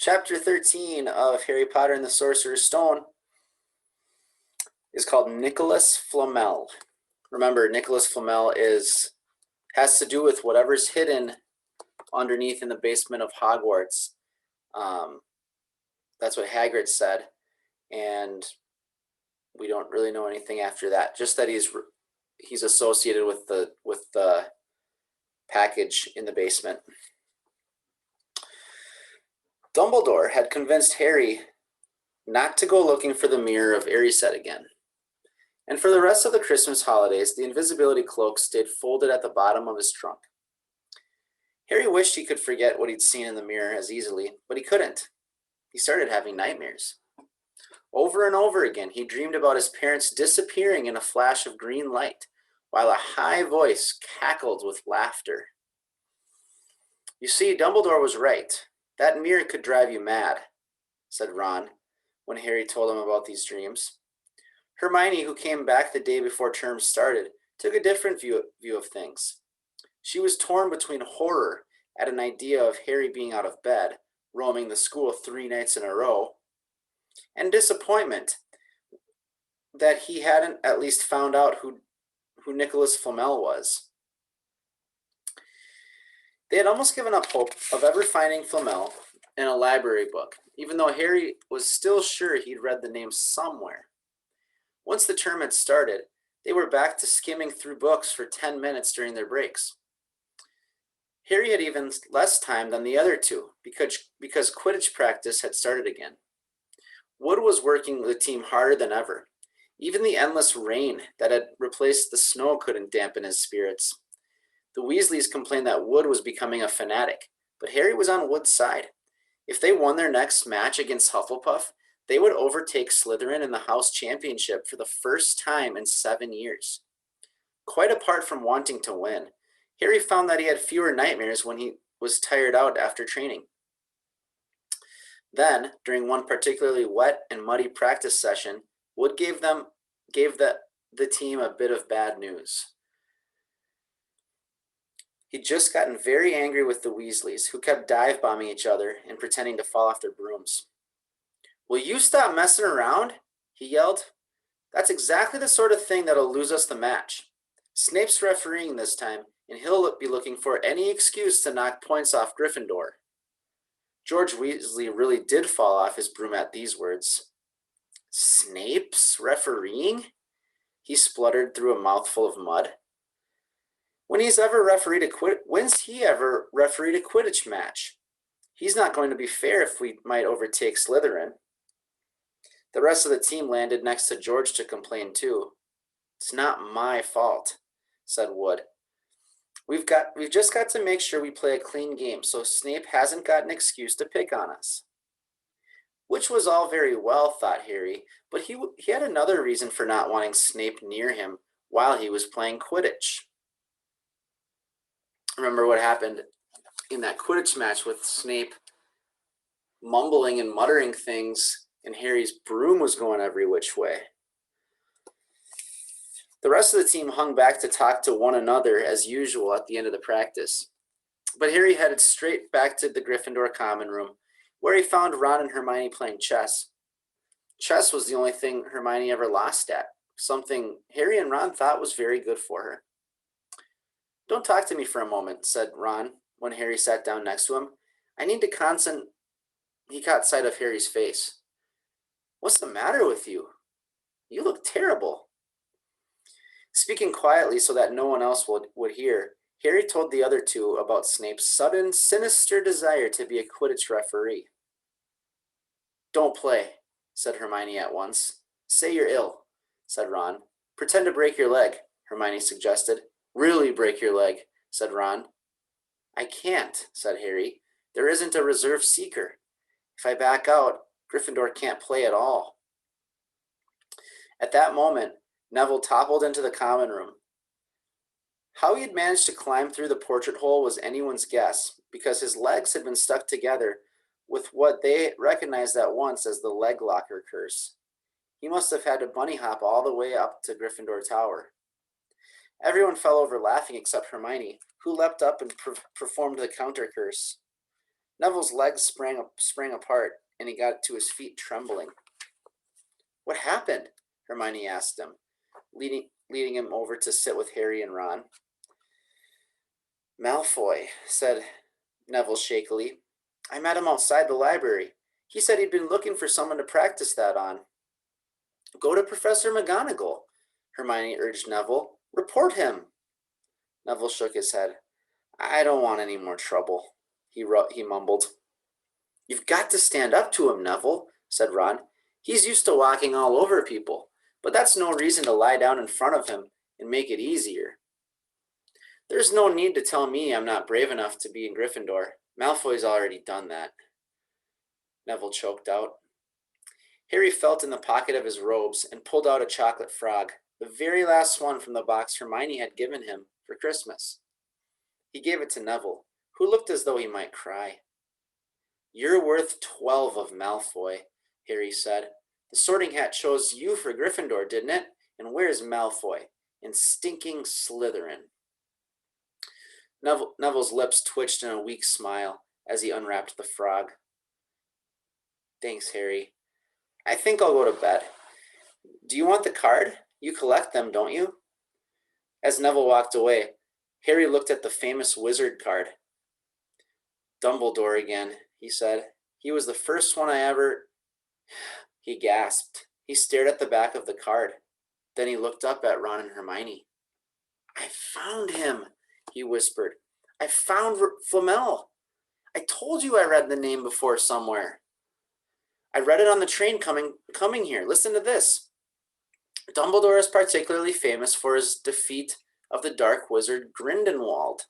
Chapter 13 of Harry Potter and the Sorcerer's Stone is called Nicholas Flamel. Remember, Nicholas Flamel has to do with whatever's hidden underneath in the basement of Hogwarts. That's what Hagrid said, and we don't really know anything after that. Just that he's associated with the package in the basement. Dumbledore had convinced Harry not to go looking for the Mirror of Erised again. And for the rest of the Christmas holidays, the invisibility cloak stayed folded at the bottom of his trunk. Harry wished he could forget what he'd seen in the mirror as easily, but he couldn't. He started having nightmares. Over and over again, he dreamed about his parents disappearing in a flash of green light, while a high voice cackled with laughter. You see, Dumbledore was right. That mirror could drive you mad, said Ron, when Harry told him about these dreams. Hermione, who came back the day before term started, took a different view of things. She was torn between horror at an idea of Harry being out of bed, roaming the school 3 nights in a row, and disappointment that he hadn't at least found out who Nicholas Flamel was. They had almost given up hope of ever finding Flamel in a library book, even though Harry was still sure he'd read the name somewhere. Once the term had started, they were back to skimming through books for 10 minutes during their breaks. Harry had even less time than the other two because Quidditch practice had started again. Wood was working the team harder than ever. Even the endless rain that had replaced the snow couldn't dampen his spirits. The Weasleys complained that Wood was becoming a fanatic, but Harry was on Wood's side. If they won their next match against Hufflepuff, they would overtake Slytherin in the house championship for the first time in 7 years. Quite apart from wanting to win, Harry found that he had fewer nightmares when he was tired out after training. Then, during one particularly wet and muddy practice session, Wood gave the team a bit of bad news. He'd just gotten very angry with the Weasleys, who kept dive-bombing each other and pretending to fall off their brooms. "Will you stop messing around?" he yelled. "That's exactly the sort of thing that'll lose us the match. Snape's refereeing this time, and he'll be looking for any excuse to knock points off Gryffindor." George Weasley really did fall off his broom at these words. "Snape's refereeing?" he spluttered through a mouthful of mud. When's he ever refereed a Quidditch match? He's not going to be fair if we might overtake Slytherin. The rest of the team landed next to George to complain too. "It's not my fault," said Wood. We've just got to make sure we play a clean game so Snape hasn't got an excuse to pick on us." Which was all very well, thought Harry, but he had another reason for not wanting Snape near him while he was playing Quidditch. Remember what happened in that Quidditch match with Snape mumbling and muttering things, and Harry's broom was going every which way. The rest of the team hung back to talk to one another as usual at the end of the practice. But Harry headed straight back to the Gryffindor common room, where he found Ron and Hermione playing chess. Chess was the only thing Hermione ever lost at, something Harry and Ron thought was very good for her. "Don't talk to me for a moment," said Ron when Harry sat down next to him. "I need to concentrate." He caught sight of Harry's face. "What's the matter with you? You look terrible." Speaking quietly so that no one else would hear, Harry told the other two about Snape's sudden, sinister desire to be a Quidditch referee. "Don't play," said Hermione at once. "Say you're ill," said Ron. "Pretend to break your leg," Hermione suggested. "Really break your leg," said Ron. "I can't," said Harry. "There isn't a reserve seeker. If I back out, Gryffindor can't play at all." At that moment, Neville toppled into the common room. How he had managed to climb through the portrait hole was anyone's guess, because his legs had been stuck together with what they recognized at once as the leg locker curse. He must have had to bunny hop all the way up to Gryffindor Tower. Everyone fell over laughing except Hermione, who leapt up and performed the counter curse. Neville's legs sprang apart, and he got to his feet trembling. "What happened?" Hermione asked him, leading him over to sit with Harry and Ron. "Malfoy," said Neville shakily. "I met him outside the library. He said he'd been looking for someone to practice that on." "Go to Professor McGonagall," Hermione urged Neville. "Report him." Neville shook his head. "I don't want any more trouble," he mumbled. "You've got to stand up to him, Neville," said Ron. "He's used to walking all over people, but that's no reason to lie down in front of him and make it easier." "There's no need to tell me I'm not brave enough to be in Gryffindor. Malfoy's already done that," Neville choked out. Harry felt in the pocket of his robes and pulled out a chocolate frog, the very last one from the box Hermione had given him for Christmas. He gave it to Neville, who looked as though he might cry. "You're worth 12 of Malfoy," Harry said. "The Sorting Hat chose you for Gryffindor, didn't it? And where's Malfoy? And stinking Slytherin." Neville's lips twitched in a weak smile as he unwrapped the frog. "Thanks, Harry. I think I'll go to bed. Do you want the card? You collect them, don't you?" As Neville walked away, Harry looked at the famous wizard card. "Dumbledore again," he said. "He was the first one I ever—" He gasped. He stared at the back of the card. Then he looked up at Ron and Hermione. "I found him," he whispered. "I found Flamel. I told you I read the name before somewhere. I read it on the train coming here. Listen to this. Dumbledore is particularly famous for his defeat of the dark wizard Grindelwald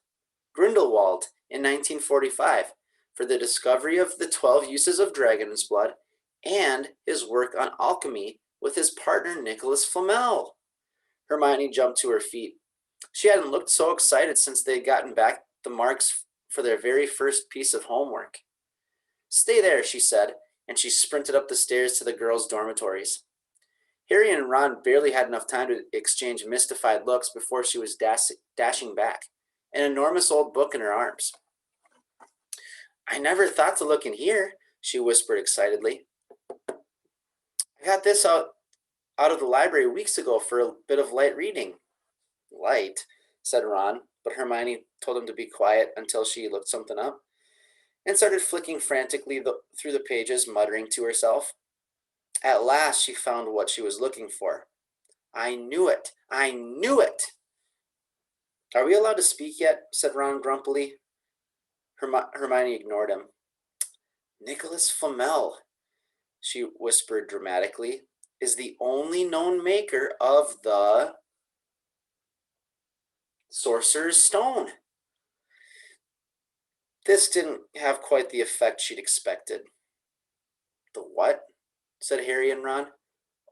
in 1945 for the discovery of the 12 uses of dragon's blood and his work on alchemy with his partner Nicholas Flamel." Hermione jumped to her feet. She hadn't looked so excited since they had gotten back the marks for their very first piece of homework. "Stay there," she said, and she sprinted up the stairs to the girls' dormitories. Harry and Ron barely had enough time to exchange mystified looks before she was dashing back, an enormous old book in her arms. "I never thought to look in here," she whispered excitedly. "I got this out of the library weeks ago for a bit of light reading." "Light," said Ron, but Hermione told him to be quiet until she looked something up, and started flicking frantically through the pages, muttering to herself. At last she found what she was looking for. "I knew it! I knew it!" "Are we allowed to speak yet?" said Ron grumpily. Hermione ignored him. "Nicholas Flamel," she whispered dramatically, "is the only known maker of the Sorcerer's Stone." This didn't have quite the effect she'd expected. "The what?" said Harry and Ron.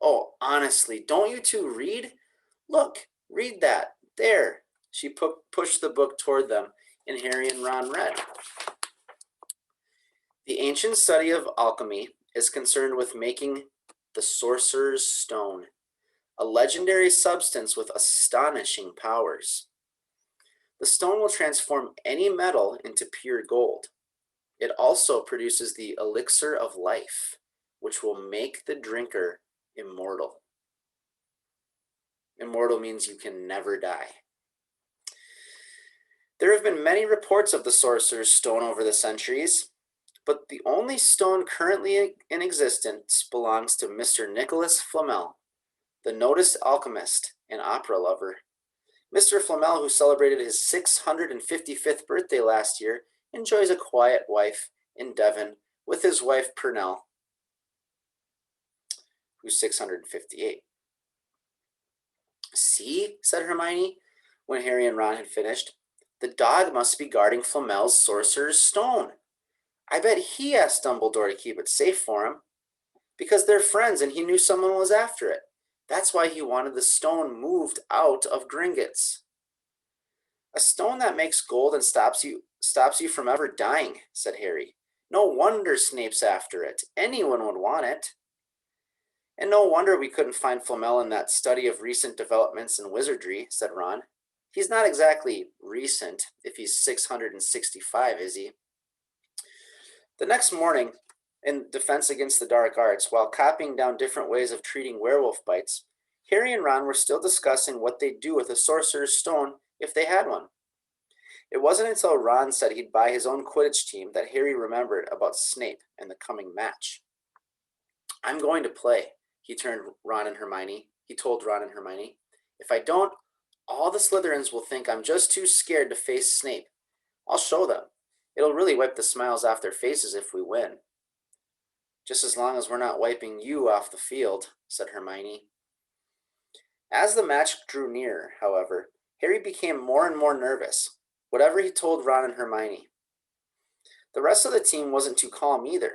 "Oh, honestly, don't you two read? Look, read that. There." She pushed the book toward them, and Harry and Ron read. "The ancient study of alchemy is concerned with making the Sorcerer's Stone, a legendary substance with astonishing powers. The stone will transform any metal into pure gold. It also produces the elixir of life, which will make the drinker immortal." Immortal means you can never die. "There have been many reports of the Sorcerer's Stone over the centuries, but the only stone currently in existence belongs to Mr. Nicholas Flamel, the noted alchemist and opera lover. Mr. Flamel, who celebrated his 655th birthday last year, enjoys a quiet life in Devon with his wife Purnell, who's 658. "See," said Hermione, when Harry and Ron had finished. "The dog must be guarding Flamel's Sorcerer's Stone. I bet he asked Dumbledore to keep it safe for him, because they're friends and he knew someone was after it. That's why he wanted the stone moved out of Gringotts." "A stone that makes gold and stops you from ever dying," said Harry. "No wonder Snape's after it. Anyone would want it." "And no wonder we couldn't find Flamel in that study of recent developments in wizardry," said Ron. "He's not exactly recent if he's 665, is he?" The next morning, in Defense Against the Dark Arts, while copying down different ways of treating werewolf bites, Harry and Ron were still discussing what they'd do with a sorcerer's stone if they had one. It wasn't until Ron said he'd buy his own Quidditch team that Harry remembered about Snape and the coming match. I'm going to play, he told Ron and Hermione. If I don't, all the Slytherins will think I'm just too scared to face Snape. I'll show them. It'll really wipe the smiles off their faces if we win. Just as long as we're not wiping you off the field, said Hermione. As the match drew nearer, however, Harry became more and more nervous, whatever he told Ron and Hermione. The rest of the team wasn't too calm either.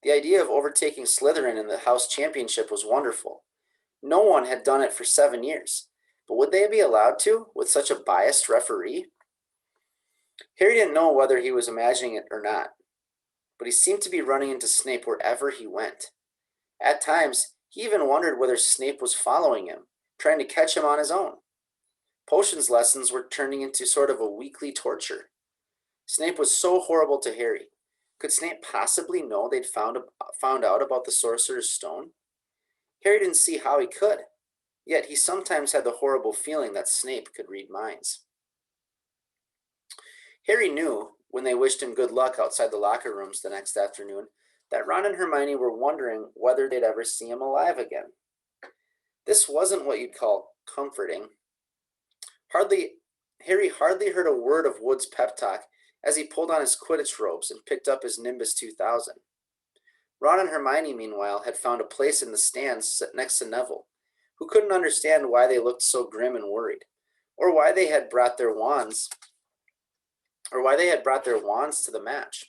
The idea of overtaking Slytherin in the House Championship was wonderful. No one had done it for 7 years, but would they be allowed to, with such a biased referee? Harry didn't know whether he was imagining it or not, but he seemed to be running into Snape wherever he went. At times, he even wondered whether Snape was following him, trying to catch him on his own. Potions lessons were turning into sort of a weekly torture. Snape was so horrible to Harry. Could Snape possibly know they'd found out about the Sorcerer's Stone? Harry didn't see how he could, yet he sometimes had the horrible feeling that Snape could read minds. Harry knew, when they wished him good luck outside the locker rooms the next afternoon, that Ron and Hermione were wondering whether they'd ever see him alive again. This wasn't what you'd call comforting. Harry hardly heard a word of Wood's pep talk as he pulled on his Quidditch robes and picked up his Nimbus 2000. Ron and Hermione, meanwhile, had found a place in the stands next to Neville, who couldn't understand why they looked so grim and worried, or why they had brought their wands to the match.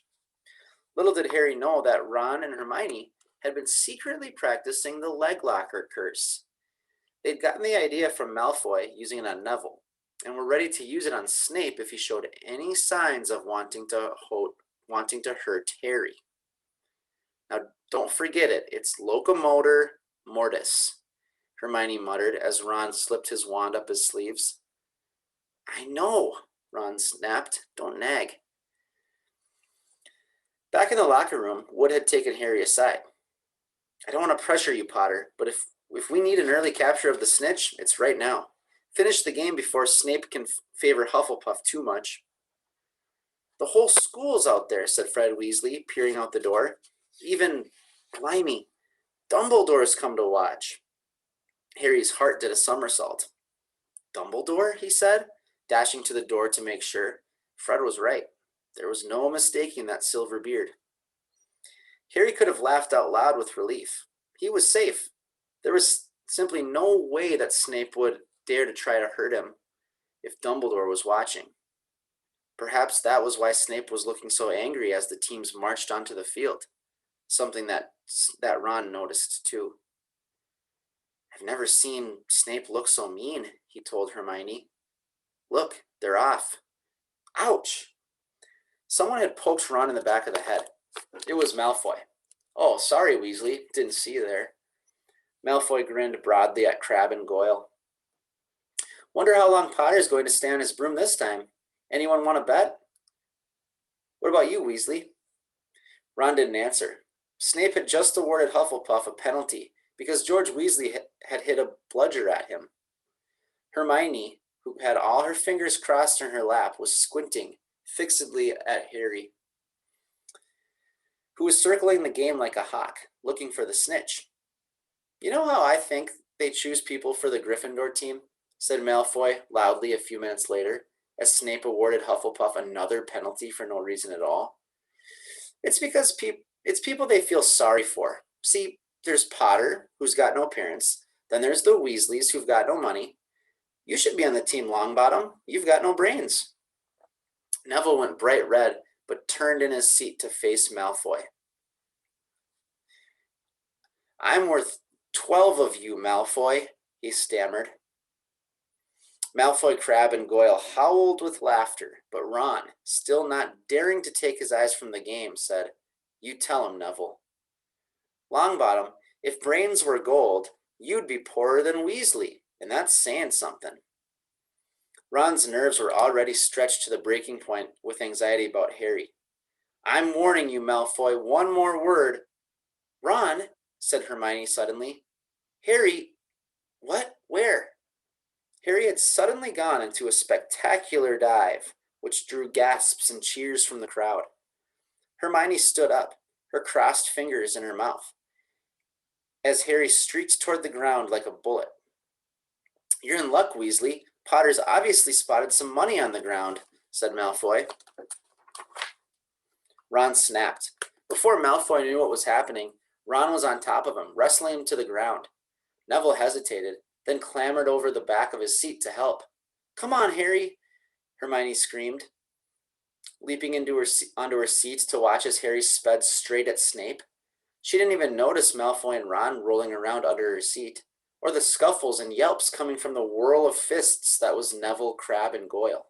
Little did Harry know that Ron and Hermione had been secretly practicing the leg locker curse. They'd gotten the idea from Malfoy using it on Neville, and were ready to use it on Snape if he showed any signs of wanting to hurt Harry. Now, don't forget it. It's locomotor mortis, Hermione muttered as Ron slipped his wand up his sleeves. I know, Ron snapped. Don't nag. Back in the locker room, Wood had taken Harry aside. I don't want to pressure you, Potter, but if we need an early capture of the snitch, it's right now. Finish the game before Snape can favor Hufflepuff too much. The whole school's out there, said Fred Weasley, peering out the door. Even, blimey, Dumbledore's come to watch. Harry's heart did a somersault. Dumbledore, he said, dashing to the door to make sure. Fred was right. There was no mistaking that silver beard. Harry could have laughed out loud with relief. He was safe. There was simply no way that Snape would dare to try to hurt him if Dumbledore was watching. Perhaps that was why Snape was looking so angry as the teams marched onto the field, something that Ron noticed too. I've never seen Snape look so mean, he told Hermione. Look, they're off. Ouch! Someone had poked Ron in the back of the head. It was Malfoy. Oh, sorry, Weasley. Didn't see you there. Malfoy grinned broadly at Crabbe and Goyle. Wonder how long Potter's going to stay on his broom this time. Anyone want to bet? What about you, Weasley? Ron didn't answer. Snape had just awarded Hufflepuff a penalty because George Weasley had hit a bludger at him. Hermione, who had all her fingers crossed in her lap, was squinting fixedly at Harry, who was circling the game like a hawk, looking for the snitch. You know how I think they choose people for the Gryffindor team? Said Malfoy loudly a few minutes later, as Snape awarded Hufflepuff another penalty for no reason at all. It's because it's people they feel sorry for. See, there's Potter, who's got no parents. Then there's the Weasleys, who've got no money. You should be on the team, Longbottom. You've got no brains. Neville went bright red, but turned in his seat to face Malfoy. I'm worth 12 of you, Malfoy, he stammered. Malfoy, Crabbe, and Goyle howled with laughter, but Ron, still not daring to take his eyes from the game, said, You tell him, Neville. Longbottom, if brains were gold, you'd be poorer than Weasley, and that's saying something. Ron's nerves were already stretched to the breaking point with anxiety about Harry. I'm warning you, Malfoy, one more word. Ron, said Hermione suddenly. Harry, what? Where? Harry had suddenly gone into a spectacular dive, which drew gasps and cheers from the crowd. Hermione stood up, her crossed fingers in her mouth, as Harry streaked toward the ground like a bullet. You're in luck, Weasley. Potter's obviously spotted some money on the ground, said Malfoy. Ron snapped. Before Malfoy knew what was happening, Ron was on top of him, wrestling him to the ground. Neville hesitated, then clambered over the back of his seat to help. Come on, Harry, Hermione screamed, leaping onto her seat to watch as Harry sped straight at Snape. She didn't even notice Malfoy and Ron rolling around under her seat, or the scuffles and yelps coming from the whirl of fists that was Neville, Crabbe, and Goyle.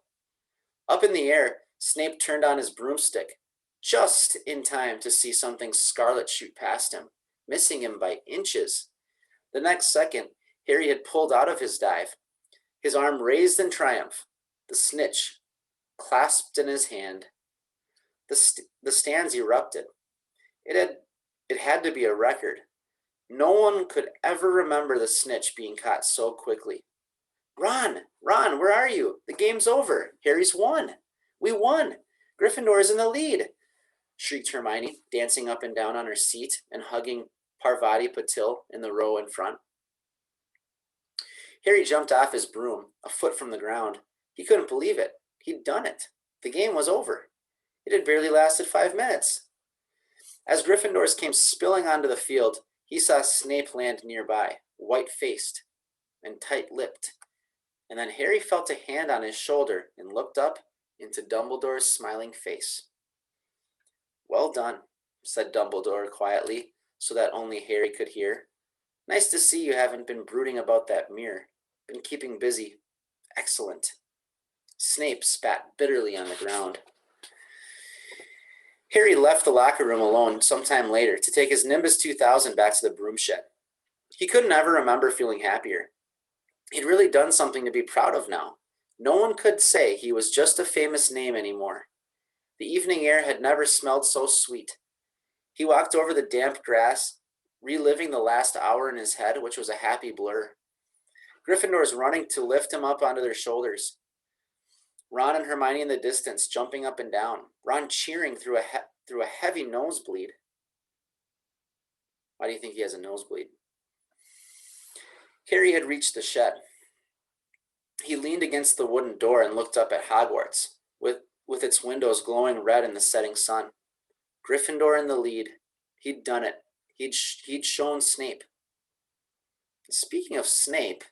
Up in the air, Snape turned on his broomstick, just in time to see something scarlet shoot past him, missing him by inches. The next second, Harry had pulled out of his dive, his arm raised in triumph, the snitch clasped in his hand. The stands erupted. It had to be a record. No one could ever remember the snitch being caught so quickly. Ron, where are you? The game's over. Harry's won. We won. Gryffindor's in the lead, shrieked Hermione, dancing up and down on her seat and hugging Parvati Patil in the row in front. Harry jumped off his broom, a foot from the ground. He couldn't believe it. He'd done it. The game was over. It had barely lasted 5 minutes. As Gryffindors came spilling onto the field, he saw Snape land nearby, white-faced and tight-lipped. And then Harry felt a hand on his shoulder and looked up into Dumbledore's smiling face. Well done, said Dumbledore quietly, so that only Harry could hear. Nice to see you haven't been brooding about that mirror. Been keeping busy. Excellent. Snape spat bitterly on the ground. Harry left the locker room alone sometime later to take his Nimbus 2000 back to the broom shed. He couldn't ever remember feeling happier. He'd really done something to be proud of now. No one could say he was just a famous name anymore. The evening air had never smelled so sweet. He walked over the damp grass, reliving the last hour in his head, which was a happy blur. Gryffindors running to lift him up onto their shoulders. Ron and Hermione in the distance, jumping up and down. Ron cheering through a heavy nosebleed. Why do you think he has a nosebleed? Harry had reached the shed. He leaned against the wooden door and looked up at Hogwarts, with its windows glowing red in the setting sun. Gryffindor in the lead. He'd done it. He'd shown Snape. Speaking of Snape,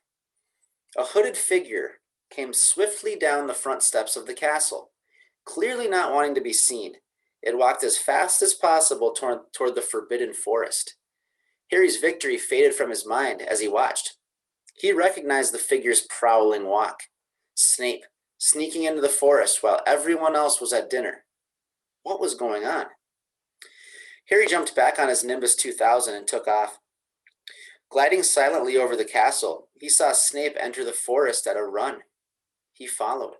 a hooded figure came swiftly down the front steps of the castle, clearly not wanting to be seen. It walked as fast as possible toward the forbidden forest. Harry's victory faded from his mind as he watched. He recognized the figure's prowling walk. Snape, sneaking into the forest while everyone else was at dinner. What was going on? Harry jumped back on his Nimbus 2000 and took off. Gliding silently over the castle, he saw Snape enter the forest at a run. He followed.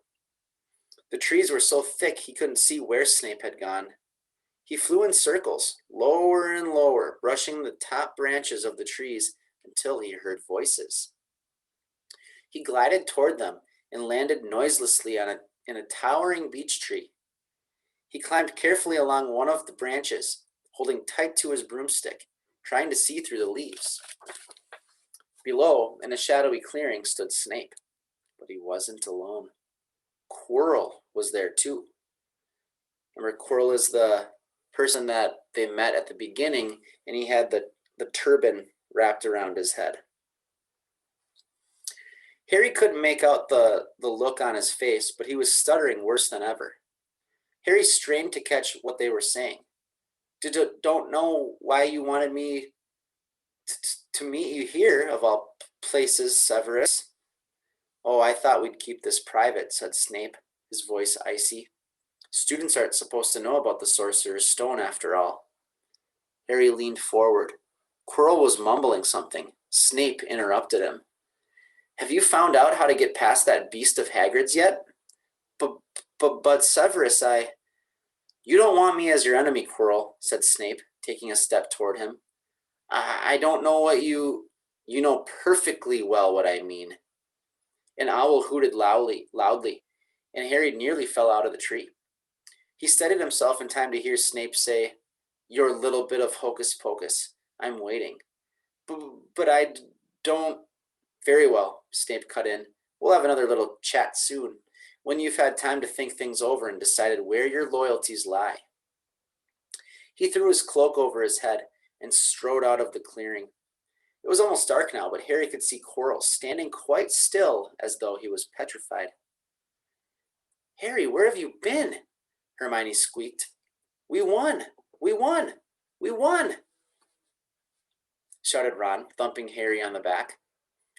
The trees were so thick he couldn't see where Snape had gone. He flew in circles, lower and lower, brushing the top branches of the trees until he heard voices. He glided toward them and landed noiselessly in a towering beech tree. He climbed carefully along one of the branches, holding tight to his broomstick, trying to see through the leaves. Below, in a shadowy clearing, stood Snape, but he wasn't alone. Quirrell was there too. Remember, Quirrell is the person that they met at the beginning, and he had the turban wrapped around his head. Harry couldn't make out the look on his face, but he was stuttering worse than ever. Harry strained to catch what they were saying. Don't know why you wanted me to meet you here, of all places, Severus. Oh, I thought we'd keep this private, said Snape, his voice icy. Students aren't supposed to know about the Sorcerer's Stone, after all. Harry leaned forward. Quirrell was mumbling something. Snape interrupted him. Have you found out how to get past that beast of Hagrid's yet? But Severus, You don't want me as your enemy, Quirrell, said Snape, taking a step toward him. I don't know what you know perfectly well what I mean. An owl hooted loudly, and Harry nearly fell out of the tree. He steadied himself in time to hear Snape say, Your little bit of hocus pocus. I'm waiting. But I don't... Very well, Snape cut in. We'll have another little chat soon, when you've had time to think things over and decided where your loyalties lie. He threw his cloak over his head and strode out of the clearing. It was almost dark now, but Harry could see Quirrell standing quite still as though he was petrified. Harry, where have you been? Hermione squeaked. We won! We won! We won! Shouted Ron, thumping Harry on the back.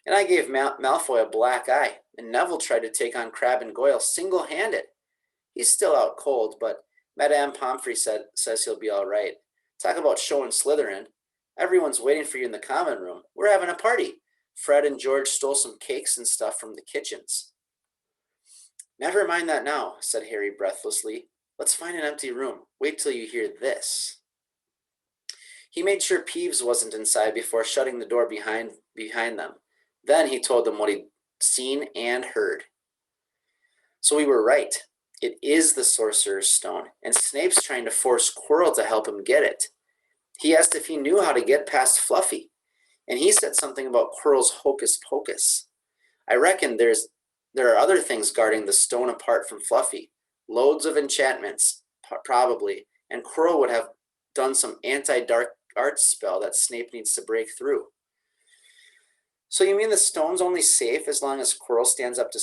And I gave Malfoy a black eye, and Neville tried to take on Crabbe and Goyle single-handed. He's still out cold, but Madame Pomfrey says he'll be all right. Talk about showing Slytherin. Everyone's waiting for you in the common room. We're having a party. Fred and George stole some cakes and stuff from the kitchens. Never mind that now, said Harry breathlessly. Let's find an empty room. Wait till you hear this. He made sure Peeves wasn't inside before shutting the door behind them. Then he told them what he'd seen and heard. So we were right. It is the Sorcerer's Stone, and Snape's trying to force Quirrell to help him get it. He asked if he knew how to get past Fluffy, and he said something about Quirrell's hocus pocus. I reckon there are other things guarding the stone apart from Fluffy. Loads of enchantments, probably, and Quirrell would have done some anti-dark arts spell that Snape needs to break through. So you mean the stone's only safe as long as Quirrell stands up to...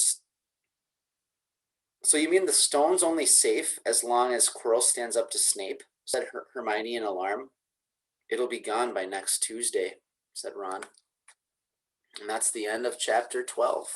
So you mean the stone's only safe as long as Quirrell stands up to Snape? Said Hermione in alarm. It'll be gone by next Tuesday, said Ron. And that's the end of chapter 12.